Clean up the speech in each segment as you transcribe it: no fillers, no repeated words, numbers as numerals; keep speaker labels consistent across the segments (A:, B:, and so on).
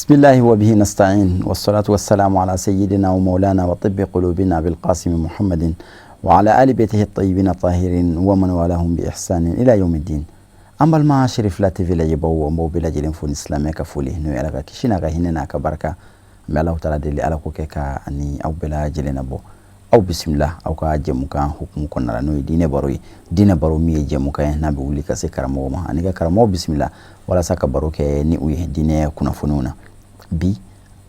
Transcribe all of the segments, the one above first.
A: بسم الله وبه نستعين والصلاة والسلام على سيدنا ومولانا وطب قلوبنا بالقاسم محمد وعلى آل بيته الطيبين الطاهرين ومن والاهم بإحسان إلى يوم الدين. أما ما شرف لا تفي لجبو ومو بلا جلين فون إسلامي كفولي نو يلقى كشينا كهيننا كبركة ما الله تعالى دلي على كوكا أني أو بلا جلين أبو أو بسم الله أو كأجمع حكم كنا نو دين بروي مي جمع نبي ولي كسي كرمو ما أني كرمو بسم الله ولا سك بروك نيوي دين كنا فنونا bi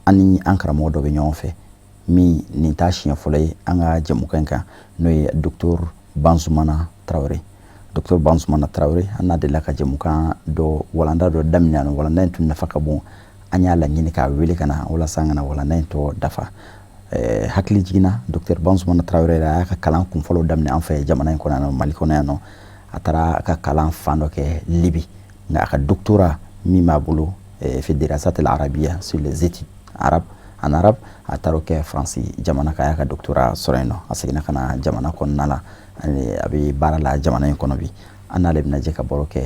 A: ani ankara modo be nyonfe mi ni tashi ya fulay anga jamu kanka no docteur Bansoumana Traoré docteur Bansoumana Traoré anna de la ka jamu kan do walanda do damnya no walanda tun nafaka bon anya la nyini ka wele kana wala sangana walanda to dafa hakli jina docteur Bansoumana Traoré la ka kalan kum folo damne en fait jamana ko na maliko na no atara ka kalan fando ke libi nga ka doctorat mi mabulu في الدراسات العربية sur les études arabes en arabe ataroke français jamana kaya ka doctorat soreno asigina kana jamana konnala abi barala jamana kono bi anale bina je ka boroke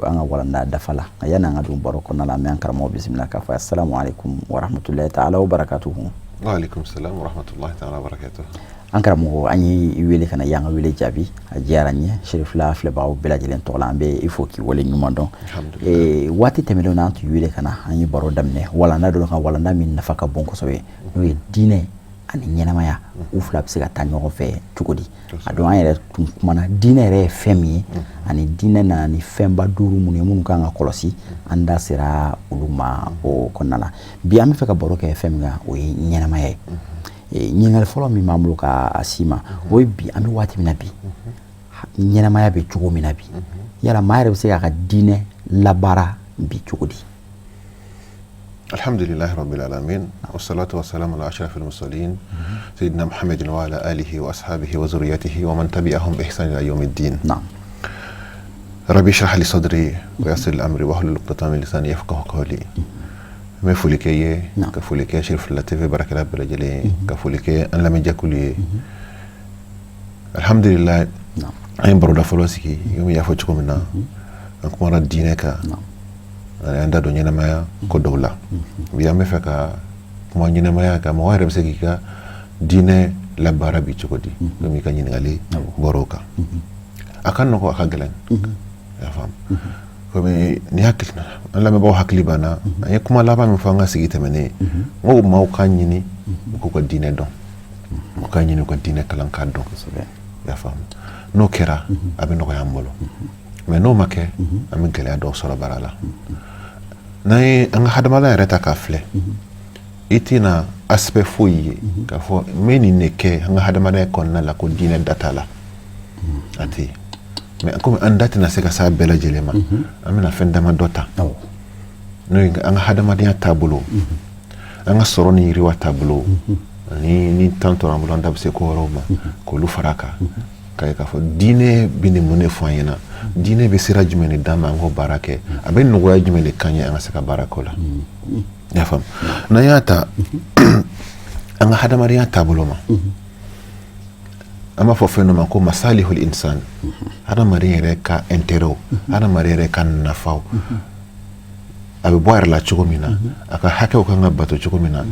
A: anga walanda dafala yana nga dum boroko nala me ankara mo bismillah ka fa assalamu alaikum wa rahmatullahi ta'ala wa barakatuh.
B: Wa alaikum salam wa rahmatullahi ta'ala wa barakatuh.
A: ankara mo anyi wele kana yanga wele jabi ajaranye Chérif la flebaaw bilajilen tolambe il faut ki wole nyumando wati temelo na antu wele kana anyi baro damne wala na do kan wala na min nafaka bonko sobe no dine ani nyenama ya ufla psiga tanyo fe tukodi ado ayere mana dine re femi ani dine na ni femba duru mun kan akolosi anda sira uluma o konala bi am feka baro ke femga o nyenama ya nyingal folo mi mamlu ka asima oy bi ami wati minabi nyena maya be chugo minabi yala mayre se ka dine labara bi chugodi.
B: Alhamdulillah rabbil alamin wassalatu wassalamu ala ashrafil mursalin sayyidina Muhammadin wa ala alihi wa ashabihi wa zurriyyatihi wa man tabi'ahum bi ihsan ila yawmiddin. Na'am. Rabbi shrah li sadri wa yassir li amri wa hlul 'uqdatam min lisani yafqahu qawli. Me fulike ka fulike Chérif la TV barakala bela jele ka fulike an la jakuli alhamdulillah ay baroda folosiki yomi ya fo mina an kuma ra dine ka anda do nyena maya ko dowla biya me feka kuma nyena maya ka mo ware beseki ka dine la barabi chokodi yomi ka nyina ali boroka akan ko akagalen ya fam ko ni hakilna Allah me bawo hakli bana ay kuma laba me fanga sigi temene ngo maw kanyini ko dine don ko kanyini ko dine kalan kaddo ya fam no kera abi no yambolo me no make ami gele do solo barala nay anga hadamala reta ka fle itina aspect foyi ka fo meni neke anga hadamala kon na la ko dine datala ati mais comme andati na seka sa bela jelema amina fendama dota no anga hadama dia tableau anga soroni riwa tableau ni tanto rambulo ndab se ko roma ko lu faraka kay ka fo dine bini mone foyena dine be sira jumene dama ngo barake aben no goya jumene kanya anga seka barakola ya fam na yata anga hadama dia tableau ma ama fo fenoma ko masalihul insan hada marere ka entero hada marere kan nafaw abe boyar la chugomina aka hake ko nga bato chugomina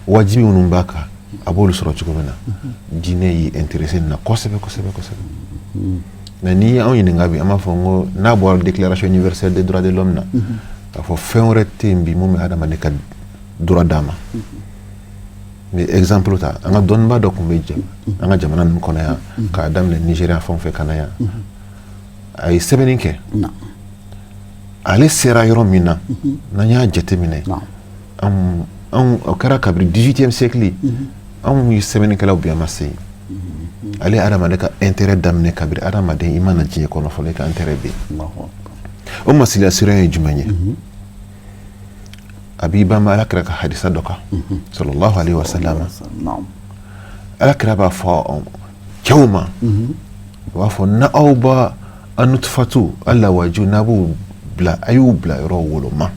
B: wajibi unumbaka abolu soro chugomina dine yi intéressé na kosebe na ni on yini ngabi ama fo ngo na bo déclaration universelle des droits de l'homme na fo fenrete mbi mum hada maneka droit dama mais exemple ta anga don ba do ko meje anga jamana n kono ya ka dam le Nigeria fon fe kana ya ay sebeninke ale sera yoro mina na nya jete mine am okara kabri 18e siècle am yi sebeninke la obiama sey ale adama de ka intérêt damne kabri adama de imana je ko no fole ka intérêt be o masila sira jumanye abiba ma alakra ka hadisa doka sallallahu alaihi wasallam na'am alakra ba fa kawma wa fa na'uba anutfatu alla wajunabu bla ayubla rawuluma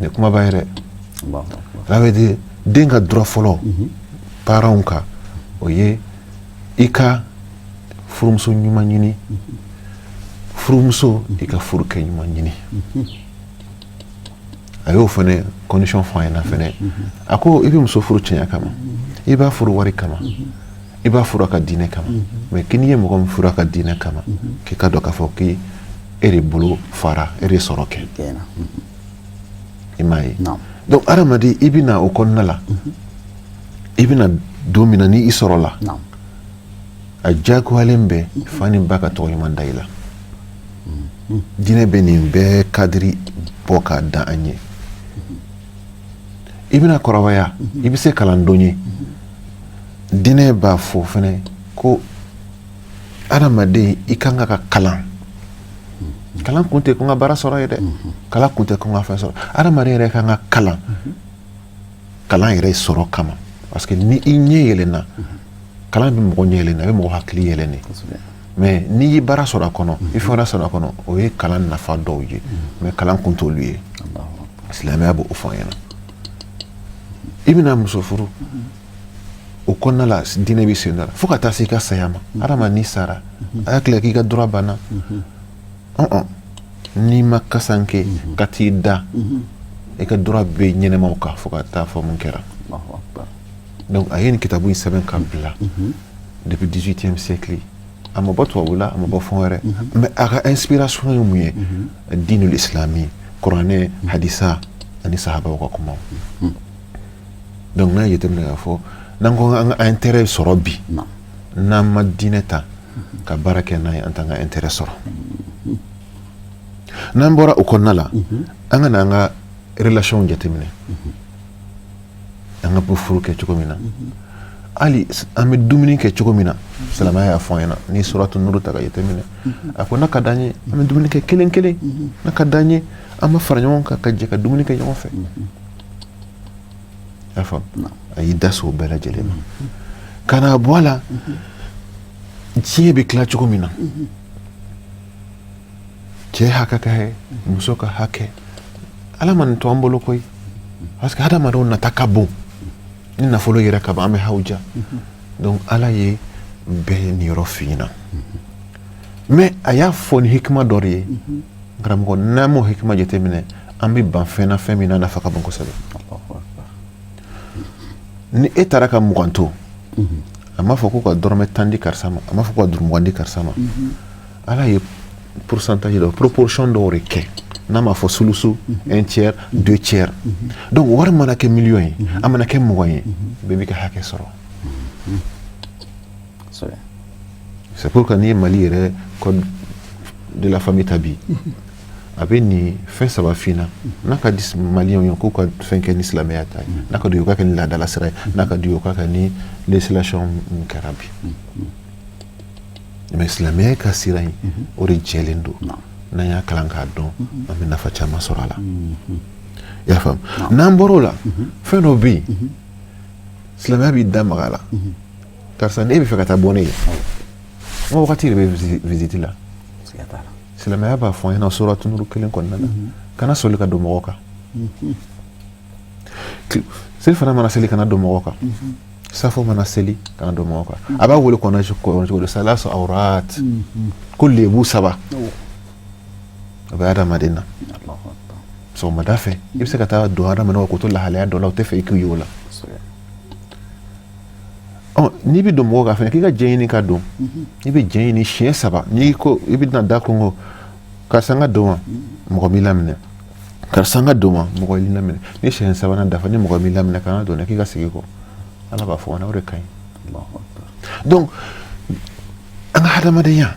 B: ne kuma bayre Allah rawede denga droit folo paranka oye ika furumso nyuma nyini furumso ika furke nyuma nyini a y'o fana condition fɔ an ɲɛna fɛnɛ a ko i bɛ muso furu cɛnya kama i b'a furu wari kama i b'a furu a ka diinɛ kama mais k'i n'i ye mɔgɔ min furu a ka diinɛ kama k'i ka dɔn k'a fɔ k'i e de bolo fara e de sɔrɔ kɛ i m'a ye donc adamaden i bɛ na o kɔnɔna la i bɛ na don min na ni i sɔrɔ la a diyagoyalen bɛ fa ni ba ka tɔgɔ ɲuman da i la diinɛ bɛ nin bɛɛ kadiri bɔ k'a da an ye i bɛna kɔrɔbaya i bɛ se kalandon ye diinɛ b'a fɔ fɛnɛ ko adamaden i kan ka kalan kalan kun tɛ ko n ka baara sɔrɔ ye dɛ kalan kun tɛ ko n ka fɛn sɔrɔ adamaden yɛrɛ kan ka kalan yɛrɛ sɔrɔ kama parce que ni i ɲɛ yɛlɛnna kalan bɛ mɔgɔ ɲɛ yɛlɛnna a bɛ mɔgɔ hakili yɛlɛnnen mais n'i ye baara sɔrɔ a kɔnɔ i fɛn wɛrɛ sɔrɔ a kɔnɔ o ye kalan nafa dɔw ye mais kalan kun t'olu ye silamɛya b'o fɔ an ɲɛna i bɛna muso furu o kɔnɔna la diinɛ bɛ sen dɔ la fo ka taa se i ka saya ma adama n'i sara a y'a tila k'i ka dura banna n'i ma kasan kɛ ka t'i da i ka dura bɛ ɲɛnɛmaw kan fo ka taa fɔ mun kɛra donc a ye nin kitabu in sɛbɛn ka bila depuis 18e siècle a ma bɔ tubabu la a ma bɔ fɛn wɛrɛ mais a ka inspiration ye mun ye diinul islami kuranɛ hadisa ani sahabaw ka kumaw donc n'a ye jateminɛ k'a fɔ n'an ko an ka intérêt sɔrɔ bi n'an ma diinɛ ta ka baara kɛ n'a ye an t'an ka intérêt sɔrɔ n'an bɔra o kɔnɔna la an ka n'an ka relation jateminɛ an ka bɔ furu kɛ cogo min na hali an bɛ dumuni kɛ cogo min na silamɛya y'a fɔ an ɲɛna ni suratu nuru ta ka jateminɛ a ko n'a ka d'an ye an bɛ dumuni kɛ kelen kelen n'a ka d'an ye an bɛ fara ɲɔgɔn kan ka jɛ ka dumuni kɛ ɲɔgɔn fɛ y'a faamu a y'i da s'o bɛɛ lajɛlen ma ka n'a bɔ a la diɲɛ bɛ tila cogo min na cɛ hakɛ ka kɛ muso ka hakɛ ala ma nin to an bolo koyi parce que hadamadenw nata ka bon ni nafolo yɛrɛ ka ban an bɛ hawuja donc ala ye bɛɛ niyɔrɔ f'i ɲɛna mais a y'a fɔ ni hikima dɔ de ye karamɔgɔ n'an m'o hikima jateminɛ an bɛ ban fɛn na fɛn min na nafa ka bon kosɛbɛ ni e taara ka mugan to a m'a fɔ ko ka dɔrɔmɛ 10 di karisa ma a m'a fɔ ko ka 20 di karisa ma ala ye pourcentage dɔ proportion dɔw de kɛ n'a m'a fɔ sulusu 1 tiers 2 tiers donc wari mana kɛ million ye a mana kɛ 20 ye bɛɛ b'i ka hakɛ sɔrɔ c'est pour que n'i ye Mali yɛrɛ code de la famille ta bi a bɛ nin fɛn saba f'i na n'a ka di maliyɛnw ye k'u ka fɛn kɛ ni silamɛya ta ye n'a ka di u ka kɛ ni laadala sira ye n'a ka di u ka kɛ ni législation min kɛra bi mais silamɛya ka sira in o de jɛlen don n'an y'a kalan k'a dɔn an bɛ nafa caman sɔrɔ a la i y'a faamu n'an bɔr'o la fɛn dɔ bɛ yen silamɛya b'i da maga a la karisa n'e bɛ fɛ ka taa bɔ ne ye n ka wagati de bɛ visite la silamɛya b'a fɔ an ɲɛna suratu nuru 1 kɔnɔna na kana sɔli ka don mɔgɔ kan seli fana mana seli kana don mɔgɔ kan safo mana seli kana don mɔgɔ kan a b'a wele kɔnɔ cogo di salasu awrat ko lebu 3 o bɛ adamaden na sɔgɔmada fɛ i bɛ se ka taa don adamaden ka ko to lahalaya dɔ la o tɛ fɛ i k'u ye o la n'i bɛ don mɔgɔ kan fɛnɛ k'i ka jɛ ɲini ka don i bɛ jɛ ɲini siɲɛ 3 n'i ko i bɛ na da kɔngɔ karisa n ka don wa mɔgɔ b'i laminɛ karisa n ka don wa mɔgɔ b'i laminɛ ni siɲɛ 3nan dafa ni mɔgɔ b'i laminɛ kana don dɛ k'i ka segin kɔ ala b'a fɔ o de ka ɲi donc an ka hadamadenya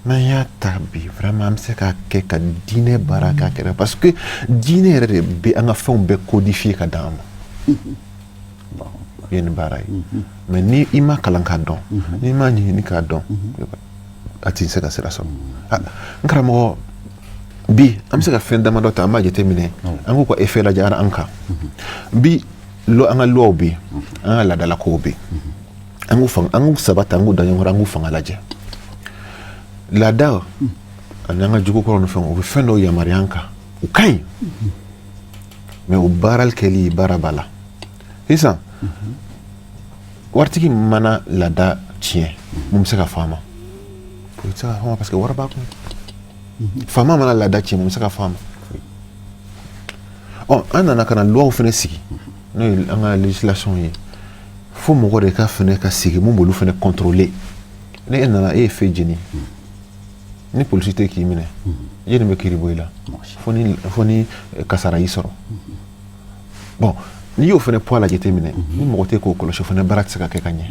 B: n'an y'a ta bi vraiment an bɛ se k'a kɛ ka diinɛ baara k'a kɛrɛ parce que diinɛ yɛrɛ de bɛ an ka fɛnw bɛɛ codifier ka d'an ma o ye nin baara ye mais ni i ma kalan k'a dɔn n'i ma ɲɛɲini k'a dɔn a tɛ se ka sira sɔrɔ n karamɔgɔ bi an bɛ se ka fɛn damadɔ ta an b'a jateminɛ an k'u ka effet lajɛ an kan bi an ka luwaw bɛ yen an ka laadalakow bɛ yen an k'u sabati an k'u da ɲɔgɔn kɔrɔ an k'u fanga lajɛ laada ani an ka jugukɔrɔ ni fɛnw u bɛ fɛn dɔw yamaruya an kan u ka ɲi mais o baarali kɛli baara b'a la sisan waritigi mana laada tiɲɛ mun bɛ se ka fama o tɛ se ka fama parce que wari b'a kun fama mana laada tiɲɛ mun bɛ se ka fama an nana ka na loi fana sigi n'o ye an ka législation ye fo mɔgɔ de ka fana ka sigi mun b'olu fana contrôler ni e nana e ye fɛn jeni ni polisi tɛ k'i minɛ jeni bɛ kiiri bɔ i la fo ni kasara y'i sɔrɔ bon n'i y'o fana poids la jateminɛ ni mɔgɔ tɛ k'o kɔlɔsi fana baara tɛ se ka kɛ ka ɲɛ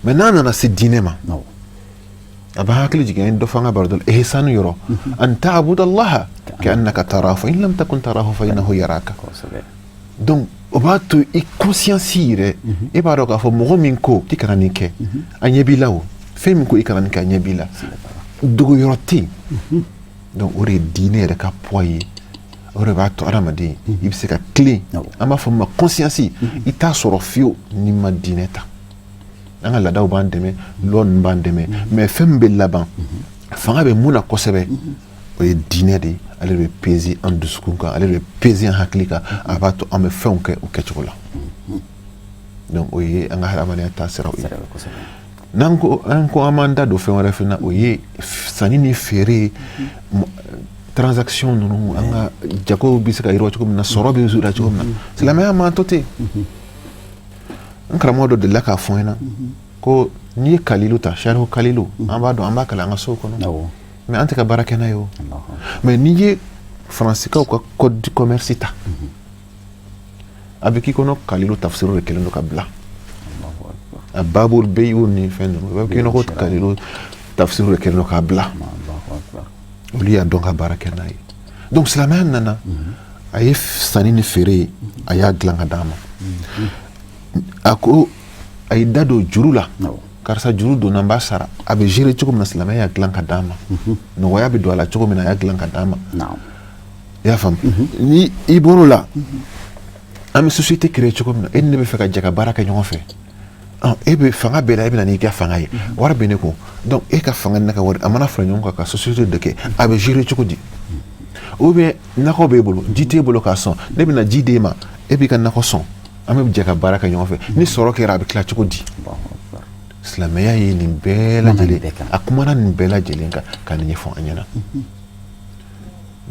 B: mais n'a nana se diinɛ ma a bɛ hakili jigin dɔ fɔ an ka baro dɔ la ihsanu yɔrɔ an ta'buda allaha ka'annaka tarahu fa in lam takun tarahu fa innahu yaraka donc o b'a to i conscience yɛrɛ e b'a dɔn k'a fɔ mɔgɔ min ko k'i kana nin kɛ a ɲɛ b'i la o fɛn min ko i kana nin kɛ a ɲɛ b'i la dogo yɔrɔ tɛ yen donc o de ye diinɛ yɛrɛ ka poids ye o de b'a to adamaden i bɛ se ka tilen an b'a fɔ min ma conscience i t'a sɔrɔ fiyewu n'i ma diinɛ ta an ka laadaw b'an dɛmɛ loi ninnu b'an dɛmɛ mais fɛn min bɛ laban fanga bɛ mun na kosɛbɛ o ye diinɛ de ye ale de bɛ peser an dusukun kan ale de bɛ peser an hakili kan a b'a to an bɛ fɛnw kɛ o kɛcogo la donc o ye an ka hadamadenya taasiraw ye n'an ko an m'an da don fɛn wɛrɛ fana o ye sanni ni feere transaction ninnu an ka jagow bɛ se ka yiriwa cogo min na sɔrɔ bɛ yiriwa cogo min na silamɛya m'an to ten n karamɔgɔ dɔ delila k'a fɔ n ɲɛna ko n'i ye kalilu ta sarihu kalilu an b'a dɔn an b'a kalan an ka sow kɔnɔ mais an tɛ ka baara kɛ n'a ye o mais n'i ye faransikaw ka code du commerce ta a bɛ k'i kɔnɔ kalilu tafsiro de kɛlen don ka bila a babul beyiw ni fɛn ninnu a bɛ k'i kɔnɔ ko kalilu tafsiro de kɛlen don k'a bila olu y'a dɔn ka baara kɛ n'a ye donc silamɛya nana a ye sanni ni feere ye a y'a dilan ka d'a ma a ko a y'i da don juru la karisa juru donna n b'a sara a bɛ gérer cogo min na silamɛya y'a dilan ka d'a ma nɔgɔya bɛ don a la cogo min na a y'a dilan ka d'a ma i y'a faamu ni i bɔr'o la an bɛ société créer cogo min na e ni ne bɛ fɛ ka jɛ ka baara kɛ ɲɔgɔn fɛ e bɛ fanga bɛɛ la e bɛ na n'i ka fanga ye wari bɛ ne kun donc e ka fanga ni ne ka wari a mana fara ɲɔgɔn kan ka société de kɛ a bɛ gérer cogo di ou bien nakɔ b'e bolo ji t'e bolo k'a sɔn ne bɛ na ji d'e ma e b'i ka nakɔ sɔn an bɛ jɛ ka baara kɛ ɲɔgɔn fɛ ni sɔrɔ kɛra a bɛ tila cogo di silamɛya ye nin bɛɛ lajɛlen a kumana nin bɛɛ lajɛlen kan ka nin ɲɛfɔ an ɲɛna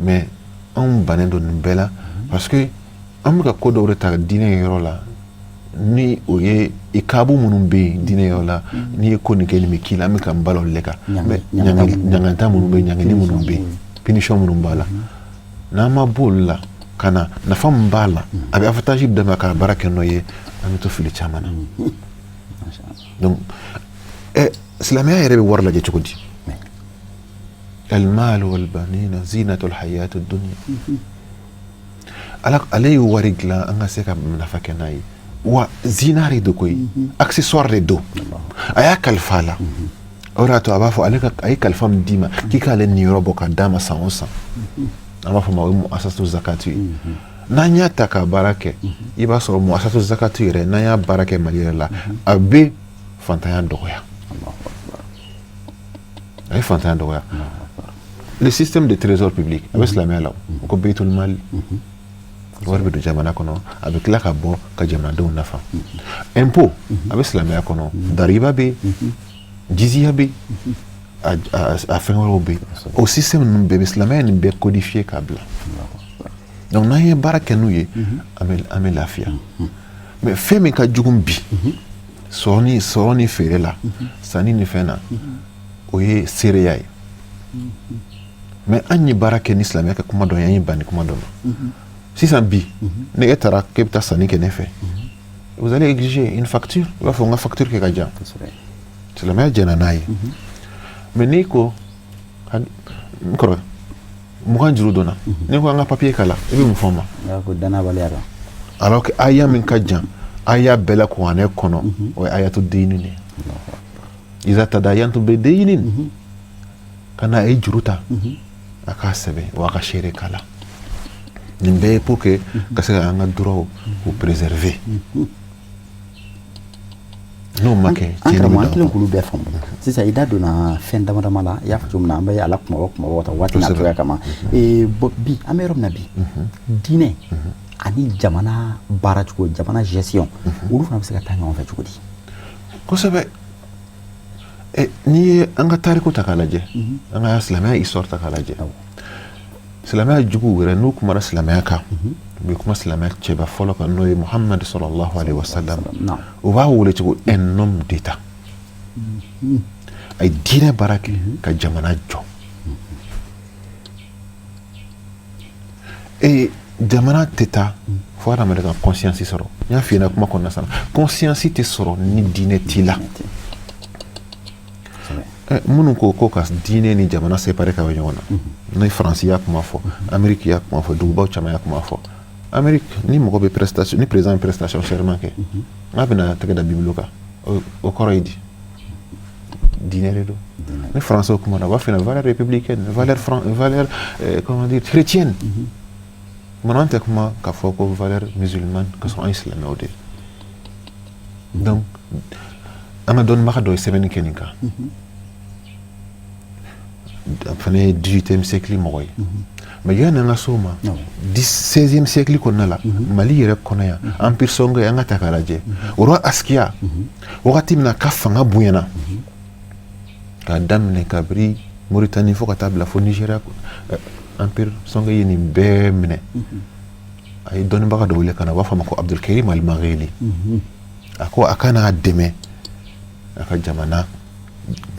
B: mais anw bannen don nin bɛɛ la parce que an bɛ ka ko dɔw de ta diinɛ yɔrɔ la ni o ye i kaabu minnu bɛ yen diinɛ yɔrɔ la n'i ye ko nin kɛ nin bɛ k'i la an bɛ ka n bala olu le kan mais ɲangata minnu bɛ yen ɲangili minnu bɛ yen punition minnu b'a la n'an ma bɔ olu la ka na nafa min b'a la a bɛ avantage bɛ dɛmɛ ka baara kɛ n'o ye an bɛ to fili caman na donc silamɛya yɛrɛ bɛ wari lajɛ cogo di المال والبنين زينة الحياة الدنيا ale ye wari dilan an ka se ka nafa kɛ n'a ye wa zinari de koyi accessoire de don a y'a kalifa a la o de y'a to a b'a fɔ a ye kalifa min d'i ma k'i k'ale nin yɔrɔ bɔ ka d'a ma san o san an b'a fɔ ma o ye muasasatu zakatu ye n'an y'a ta ka baara kɛ i b'a sɔrɔ muasasatu zakatu yɛrɛ n'an y'a baara kɛ Mali yɛrɛ la a bɛ fantanya dɔgɔya a ye fantanya dɔgɔya le système de trésor public a bɛ silamɛya la o ko beitul mal wari bɛ don jamana kɔnɔ a bɛ tila ka bɔ ka jamanadenw nafa impôt a bɛ silamɛya kɔnɔ dariba bɛ jizya bɛ a fɛn wɛrɛw bɛ o système ninnu bɛɛ bɛ silamɛya nin bɛɛ codifié k'a bila donc n'an ye baara kɛ n'u ye an bɛ lafiya mais fɛn min ka jugu bi sɔrɔ ni feere la sanni ni fɛn na o ye seereya ye mais an ye baara kɛ ni silamɛya kɛ kuma dɔ ye an ye ban ni kuma dɔ ma sisan bi ne e taara k'e bɛ taa sanni kɛ ne fɛ vous allez exiger une facture i b'a fɔ n ka facture kɛ ka jan silamɛya jɛna n'a ye mais n'i ko n kɔrɔ 20 juru donna n'i ko an ka papier k'a la i bɛ mun fɔ n ma alors que aya min ka jan aya bɛɛ la kuranɛ kɔnɔ o ye ayatu deyini de ye iza tadayantum bideynin kana a ye juru ta a k'a sɛbɛn wa a ka seere k'a la nin bɛɛ ye pour que ka se ka an ka droit k'u préserver n'o ma kɛ
A: tiɲɛni bɛ an kelen k'olu bɛɛ faamu sisan i da donna fɛn dama dama la i y'a fɔ cogo min na an bɛ ala kumaba ta waati n'a cogoya kama bi an bɛ yɔrɔ min na bi diinɛ ani jamana baara cogo jamana gestion olu fana bɛ se ka taa ɲɔgɔn fɛ cogo di
B: kosɛbɛ n'i ye an ka tariku ta k'a lajɛ an ka silamɛya histoire ta k'a lajɛ silamɛya jugu yɛrɛ n'u kumara silamɛya kan u bɛ kuma silamɛya cɛba fɔlɔ kan n'o ye Muhammad sallallahu alaihi wasallam u b'a wele cogo un homme d'état a ye diinɛ baara kɛ ka jamana jɔ jamana tɛ taa fo hadamaden ka conscience sɔrɔ n y'a f'i ɲɛna kuma kɔnɔna sa conscience tɛ sɔrɔ ni diinɛ t'i la minnu ko ka diinɛ ni jamana séparé ka bɔ ɲɔgɔn na ni Faransi y'a kuma fɔ Amérique y'a kuma fɔ dugubaw caman y'a kuma fɔ Amérique ni mɔgɔ bɛ prestation ni président bɛ prestation serment kɛ n'a bɛna tɛgɛ da bibulu kan o kɔrɔ ye di diinɛ de don ni Français kuma na u b'a f'i ɲɛna valeur républicaine valeur comment dire chrétienne maintenant tɛ kuma k'a fɔ ko valeur musulmane ka sɔrɔ an ye silamɛw de donc an ka dɔnnibaga dɔ ye sɛbɛnni kɛ nin kan fana ye 18e siècle mɔgɔ ye mais yanni an ka s'o ma 16e siècle kɔnɔna la Mali yɛrɛ kɔnɔ yan empire sɔngɔ an ka ta k'a lajɛ roi Askia wagati min na ka fanga bonyana k'a daminɛ kabiri Mauritanie fo ka taa bila fo Nigeria empire sɔngɔ ye nin bɛɛ minɛ a ye dɔnnibaga dɔ wele ka na u b'a fɔ a ma ko Abdulkarim Al-Maghili a ko a ka n'a dɛmɛ a ka jamana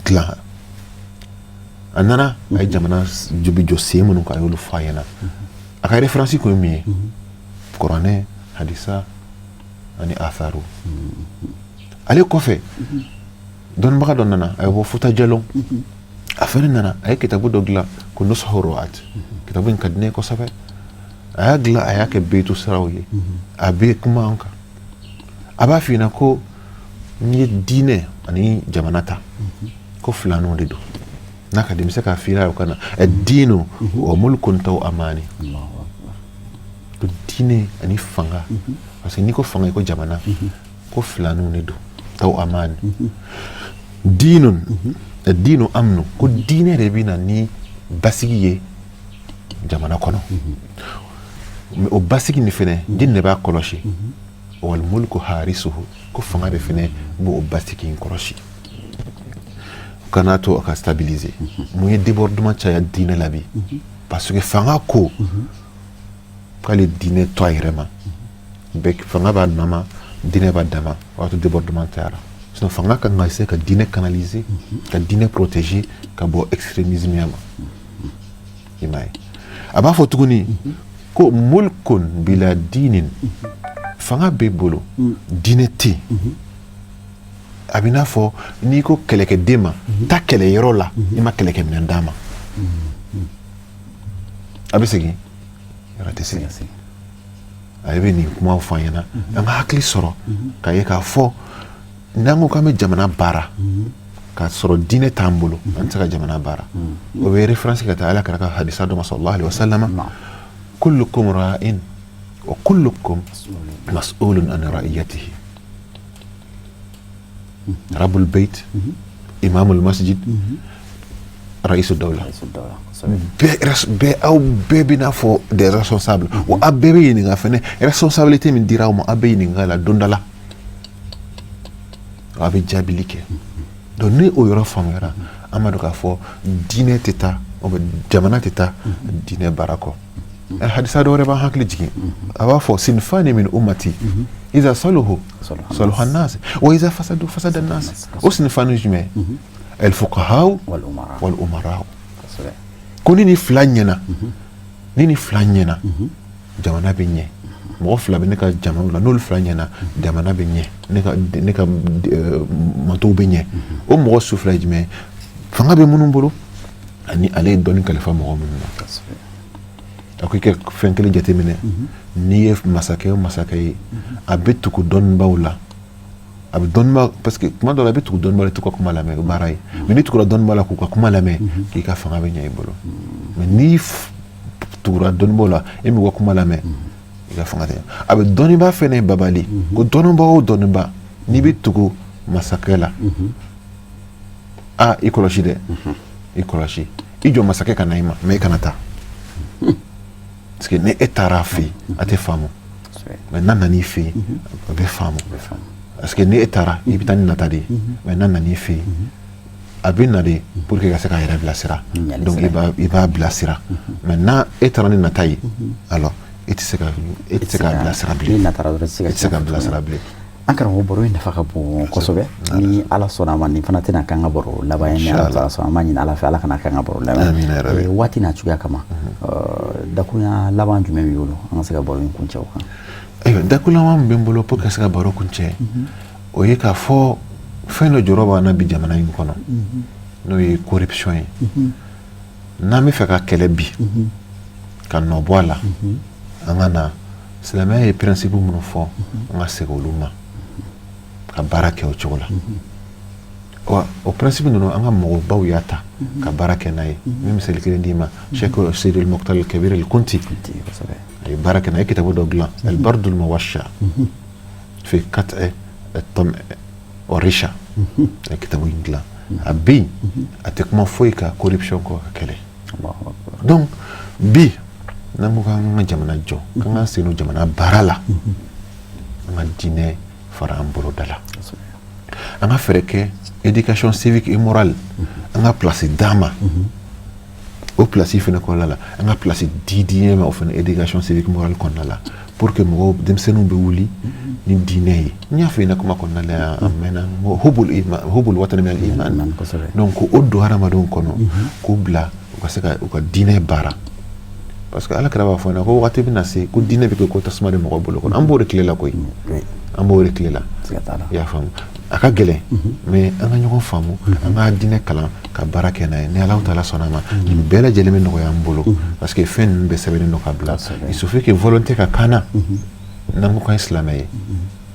B: dilan a nana a ye jamana bi jɔ sen minnu kan a y'olu fɔ a ɲɛna a ka référence kun ye min ye kuranɛ hadisa ani atharu ale kɔfɛ dɔnnibaga dɔ nana a ye bɔ Futa Jalɔn a fɛnɛ nana a ye kitabu dɔ dilan ko Nushu Ru'at kitabu in ka di ne ye kosɛbɛ a y'a dilan a y'a kɛ beyitu siraw ye a bɛ kuma an kan a b'a f'i ɲɛna ko n'i ye diinɛ ani jamana ta ko filaninw de don n'a ka di n bɛ se k'a f'i la o kana diinu wa mulkun taw amani ko diinɛ ani fanga parce que n'i ko fanga i ko jamana ko filaninw de don taw amani diinun diinu amnu ko diinɛ de bɛ na ni basigi ye jamana kɔnɔ o basigi nin fɛnɛ jini de b'a kɔlɔsi wal mulku harisuhu ko fanga de fɛnɛ b'o basigi in kɔlɔsi kana to a ka stabiliser mun ye débordement caya diinɛ la bi parce que fanga ko k'ale diinɛ to a yɛrɛ ma fanga b'a nama diinɛ b'a dama o b'a to débordement cayara sinon fanga kan ka essayer ka diinɛ canaliser ka diinɛ protéger ka bɔ extrémisme ma i m'a ye a b'a fɔ tuguni ko mulkun bila diinin fanga b'e bolo diinɛ tɛ yen a b'i n'a fɔ n'i ko kɛlɛkɛden ma taa kɛlɛyɔrɔ la i ma kɛlɛkɛminɛn d'a ma a bɛ segin yɔrɔ tɛ segin a bɛ nin kumaw fɔ an ɲɛna an ka hakili sɔrɔ k'a ye k'a fɔ n'an ko k'an bɛ jamana baara k'a sɔrɔ diinɛ t'an bolo an tɛ se ka jamana baara o bɛ référence ka taa ala kɛra ka hadisa dɔ ma sallallahu alaihi wasallam kullukum ra'in wa kullukum mas'ulun an ra'iyatihi rabbul bayt imamul masjid ra'isul dawla aw bɛɛ bɛ n'a fɔ des responsables wa aw bɛɛ bɛ ɲininka fɛnɛ responsabilité min dira aw ma aw bɛ ɲininka la don dɔ la a bɛ jaabili kɛ donc ni o yɔrɔ faamuyara an b'a dɔn k'a fɔ diinɛ tɛ taa jamana tɛ taa diinɛ baara kɔ hadisa dɔ wɛrɛ b'an hakili jigin a b'a fɔ sinfani min ummati iza saluhu saluha an-nas wa iza fasadu fasada an-nas o sinfani jumɛn al-fuqaha wal umara ko ni fila ɲɛna ni fila ɲɛna jamana bɛ ɲɛ mɔgɔ fila bɛ ne ka jamana la n'olu fila ɲɛna jamana bɛ ɲɛ ne ka matow bɛ ɲɛ o mɔgɔ su fila ye jumɛn fanga bɛ minnu bolo ani ale ye dɔnni kalifa mɔgɔ minnu na a ko i ka fɛn kelen jateminɛ n'i ye masakɛ o masakɛ ye a bɛ tugu dɔnnibaw la a bɛ dɔnnibaw parce que kuma dɔ la a bɛ tugu dɔnnibaw la i t'u ka kuma lamɛn o baara ye mais n'i tugura dɔnnibaw la k'u ka kuma lamɛn k'i ka fanga bɛ ɲɛ i bolo mais n'i tugura dɔnnibaw la e m'u ka kuma lamɛn i ka fanga tɛ ɲɛ a bɛ dɔnniba fɛnɛ babali ko dɔnniba o dɔnniba n'i bɛ tugu masakɛ la i kɔlɔsi dɛ i kɔlɔsi i jɔ masakɛ ka na i ma mais i kana taa parce que ni e taara a fɛ yen a tɛ faamu mais n'a nan'i fɛ yen a bɛ faamu parce que ni e taara i bɛ taa ni nata de ye mais n'a nan'i fɛ yen a bɛ na de pour que ka se ka yɛrɛ bilasira donc i b'a bilasira maintenant e taara ni nata ye alors e tɛ se ka bilasira bilen i tɛ se ka bilasira bilen.
A: An karamɔgɔ baro in nafa ka bon kosɛbɛ ni Ala sɔnna a ma nin fana tɛna k'an ka baro laban ye ni Ala sɔnna an b'a ɲini Ala fɛ Ala kana k'an ka baro laban ye waati n'a cogoya kama dakuruɲa laban jumɛn b'i bolo an ka se ka baro in kuncɛ o kan.
B: Ayiwa dakuruɲa laban min bɛ n bolo pour que ka se ka baro kuncɛ o ye k'a fɔ fɛn dɔ jɔyɔrɔ b'an na bi jamana in kɔnɔ n'o ye corruption ye n'an bɛ fɛ ka kɛlɛ bi ka nɔ bɔ a la an ka na silamɛya ye principe minnu fɔ an ka segin olu ma ka baara kɛ o cogo la o principe ninnu an ka mɔgɔbaw y'a ta ka baara kɛ n'a ye min misali kelen d'i ma Sheikh Seydil Mokhtar Al-Kabir Al-Kunti a ye baara kɛ n'a ye kitabu dɔ dilan Al-Bardul Muwashsha fi qat'i at-tam' wa risha a ye kitabu in dilan a bɛ yen a tɛ kuma foyi ka corruption kɔ ka kɛlɛ donc bi n'an ko k'an ka jamana jɔ k'an ka sen don jamana baara la an ka diinɛ fara an bolo da la an ka fɛɛrɛ kɛ éducation civique et morale an ka place d'a ma o place fana kɔnɔna la an ka place di diinɛ ma o fana éducation civique morale kɔnɔna la pour que mɔgɔw denmisɛnninw bɛ wuli ni diinɛ ye n y'a fɔ i na kuma kɔnɔna la a mɛnna hubul watani minal iman donc o don hadamadenw kɔnɔ k'u bila u ka se ka u ka diinɛ baara parce que Ala kira b'a fɔ n ye ko wagati bɛna se ko diinɛ bɛ kɛ ko tasuma de mɔgɔ bolo kɔnɔ an b'o de tile la koyi an b'o de tile la i y'a faamu a ka gɛlɛn mais an ka ɲɔgɔn faamu an ka diinɛ kalan ka baara kɛ n'a ye ni Alahu Taala sɔnna a ma nin bɛɛ lajɛlen bɛ nɔgɔya an bolo parce que fɛn ninnu bɛɛ sɛbɛnnen don ka bila il suffit que volonté ka k'an na n'an ko k'an ye silamɛ ye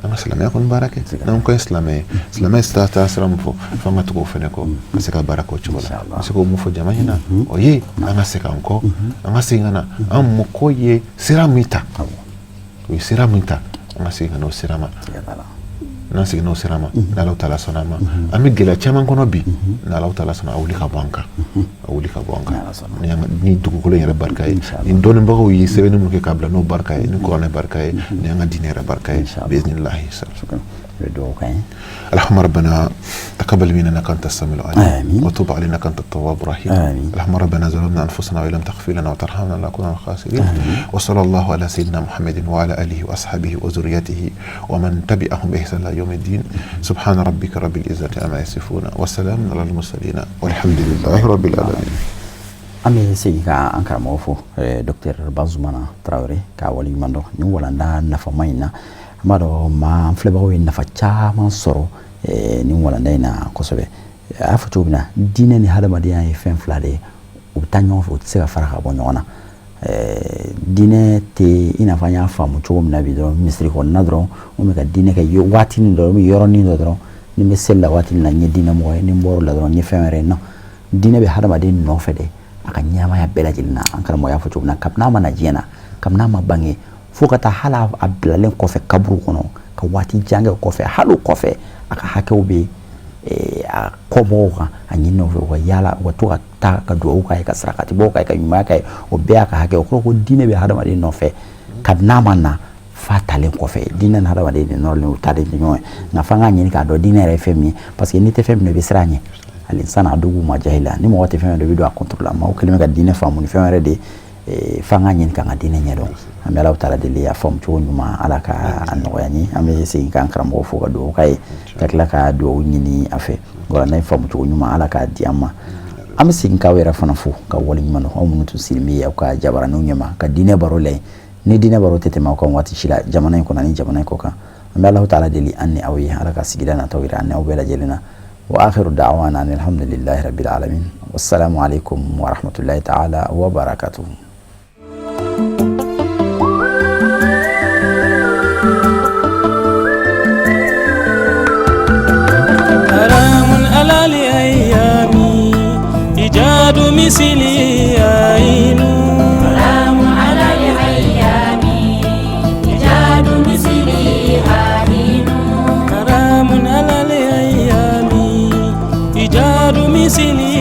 B: an ka silamɛya kɔni baara kɛ n'an ko k'an ye silamɛ ye silamɛ ye sira min fɔ f'an ka tugu o fɛnɛ kɔ ka se ka baara k'o cogo la an bɛ se k'o mun fɔ jama ɲɛna o ye an ka segin an kɔ an ka segin ka na an mɔgɔw ye sira min ta o ye sira min ta an ka segin ka n'o sira ma n'an seginna o sira ma ni Alahu Taala sɔnna a ma an bɛ gɛlɛya caman kɔnɔ bi ni Alahu Taala sɔnna a wuli ka bɔ an kan a wuli ka bɔ an kan ni dugukolo yɛrɛ barika ye ni dɔnnibagaw ye sɛbɛnni minnu kɛ k'a bila n'o barika ye ni kuranɛ barika ye ni an ka diinɛ yɛrɛ barika ye biiznillahi اللهم ربنا تقبل منا انك انت السميع العليم وتب علينا انك انت التواب الرحيم اللهم ربنا ظلمنا انفسنا وان لم تغفر لنا وترحمنا لنكون من الخاسرين وصلى الله على سيدنا محمد وعلى اله واصحابه وذريته ومن تبعهم باحسان الى يوم الدين سبحان ربك رب العزه عما يصفون وسلام على المرسلين والحمد لله رب العالمين.
A: Ami sika an karamɔgɔ fo Dr Bazumana Traoré ka wali mando ni walanda nafa mayina mado ma filɛbagaw ye nafa caman sɔrɔ ni walanda in na kosɛbɛ a y'a fɔ cogo min na diinɛ ni hadamadenya ye fɛn fila de ye u bɛ taa ɲɔgɔn fɛ u tɛ se ka fara ka bɔ ɲɔgɔn na diinɛ tɛ i n'a fɔ an y'a faamu cogo min na bi dɔrɔn misiri kɔnɔna dɔrɔn o bɛ ka diinɛ kɛ waatinin dɔrɔn yɔrɔnin dɔ dɔrɔn ni n bɛ seli la waati min na n ye diinɛ mɔgɔ ye ni n bɔr'o la dɔrɔn n ye fɛn wɛrɛ ye non diinɛ bɛ hadamaden nɔfɛ de a ka ɲɛnamaya bɛɛ lajɛlen na an karamɔgɔ y'a fɔ cogo min na kabini a ma na diɲɛ na kabini a ma bange fo ka taa hali a bilalen kɔfɛ kaburu kɔnɔ ka waati jan kɛ o kɔfɛ hali o kɔfɛ a ka hakɛw bɛ a kɔmɔgɔw kan a ɲini o fɛ u ka yaala u ka to ka taa ka duwawu k'a ye ka sarakati bɔ k'a ye ka ɲumanya k'a ye o bɛɛ y'a ka hakɛ o kɔrɔ ko diinɛ bɛ hadamaden nɔfɛ kabini a ma na fa talen kɔfɛ diinɛ ni hadamaden de nɔrɔlen o talen tɛ ɲɔgɔn ye nka f'an k'a ɲini k'a dɔn diinɛ yɛrɛ ye fɛn min ye parce que n'i tɛ fɛn min na i bɛ siran a ɲɛ alinsana adugu ma jahila ni mɔgɔ tɛ fɛn dɔ i bɛ don a contrôle la maaw kɛlen bɛ ka diinɛ faamu ni fɛn wɛrɛ de f'an k'a ɲini k'an ka diinɛ ɲɛdɔn an bɛ Alahu Taala deli a faamu cogo ɲuman Ala ka a nɔgɔya n ye an bɛ segin k'an karamɔgɔ fo ka duwawu k'a ye ka tila ka duwawu ɲini a fɛ walanda in faamu cogo ɲuman Ala k'a di an ma an bɛ segin k'aw yɛrɛ fana fo ka wale ɲuman dɔn aw minnu tun sigilen bɛ aw ka jabaraninw ɲɛma ka diinɛ baro la yen ni diinɛ baro tɛ tɛmɛ aw kan waati si la jamana in kɔnɔ ani jamana in kɔ kan an bɛ Alahu Taala deli an ni aw ye Ala ka sigida nataw yira an ni aw bɛɛ lajɛlen na wa akhiru da'wana alhamdulillahi rabbil alamin wassalamu alaikum wa rahmatullahi ta'ala wa barakatuh.
C: إيجاد مثلي عين سلام على الأيام إيجاد مثلي عين سلام على الأيام إيجاد مثلي